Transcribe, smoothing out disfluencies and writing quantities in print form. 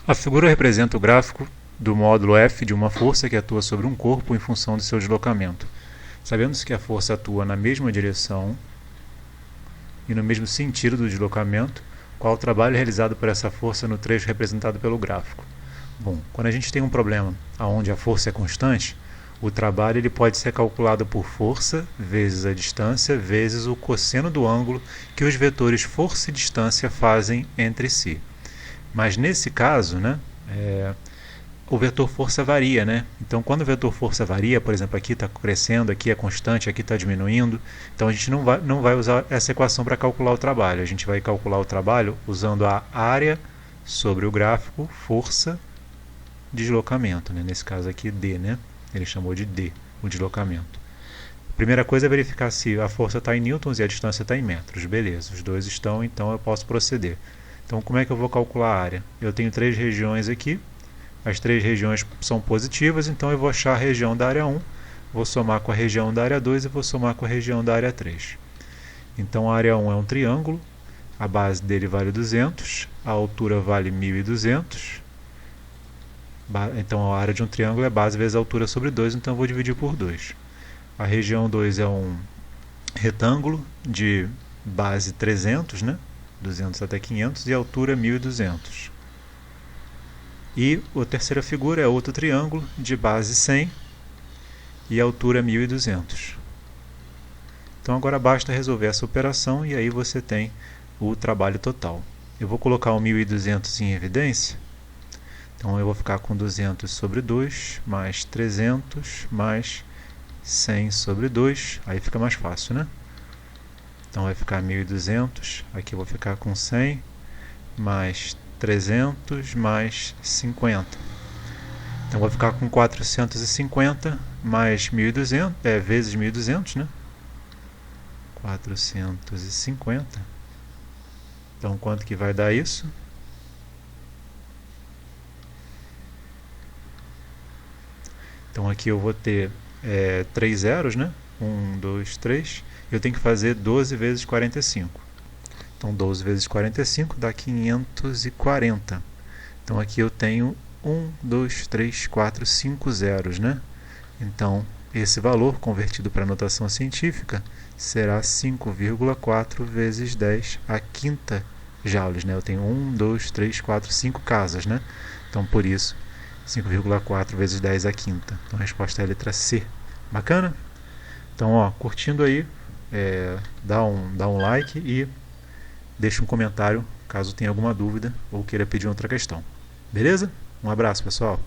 A figura representa o gráfico do módulo F de uma força que atua sobre um corpo em função de seu deslocamento. Sabendo-se que a força atua na mesma direção e no mesmo sentido do deslocamento, qual o trabalho realizado por essa força no trecho representado pelo gráfico? Bom, quando a gente tem um problema onde a força é constante, o trabalho ele pode ser calculado por força vezes a distância vezes o cosseno do ângulo que os vetores força e distância fazem entre si. Mas nesse caso, o vetor força varia, Então, quando o vetor força varia, por exemplo, aqui está crescendo, aqui é constante, aqui está diminuindo, então a gente não vai usar essa equação para calcular o trabalho. A gente vai calcular o trabalho usando a área sobre o gráfico, força, deslocamento, Nesse caso aqui, D, Ele chamou de D, o deslocamento. A primeira coisa é verificar se a força está em newtons e a distância está em metros. Beleza, os dois estão, então eu posso proceder. Então, como é que eu vou calcular a área? Eu tenho três regiões aqui. As três regiões são positivas, então eu vou achar a região da área 1, vou somar com a região da área 2 e vou somar com a região da área 3. Então a área 1 é um triângulo, a base dele vale 200, a altura vale 1200. Então a área de um triângulo é base vezes a altura sobre 2, então eu vou dividir por 2. A região 2 é um retângulo de base 300, 200 até 500, e a altura 1200. E a terceira figura é outro triângulo de base 100 e a altura 1200. Então agora basta resolver essa operação e aí você tem o trabalho total. Eu vou colocar o 1200 em evidência. Então eu vou ficar com 200 sobre 2 mais 300 mais 100 sobre 2. Aí fica mais fácil, Então vai ficar 1200. Aqui eu vou ficar com 100 mais 300 mais 50. Então vou ficar com 450 mais 1200, vezes 1200, 450. Então quanto que vai dar isso? Então aqui eu vou ter 3 zeros, 1, 2, 3. Eu tenho que fazer 12 vezes 45. Então 12 vezes 45 dá 540. Então aqui eu tenho 1, 2, 3, 4, 5 zeros, Então esse valor convertido para a notação científica será 5,4 vezes 10 a quinta joules, Eu tenho 1, 2, 3, 4, 5 casas, Então por isso 5,4 vezes 10 a quinta. Então a resposta é a letra C. Bacana? Então, curtindo aí, dá um like e deixe um comentário caso tenha alguma dúvida ou queira pedir outra questão. Beleza? Um abraço, pessoal!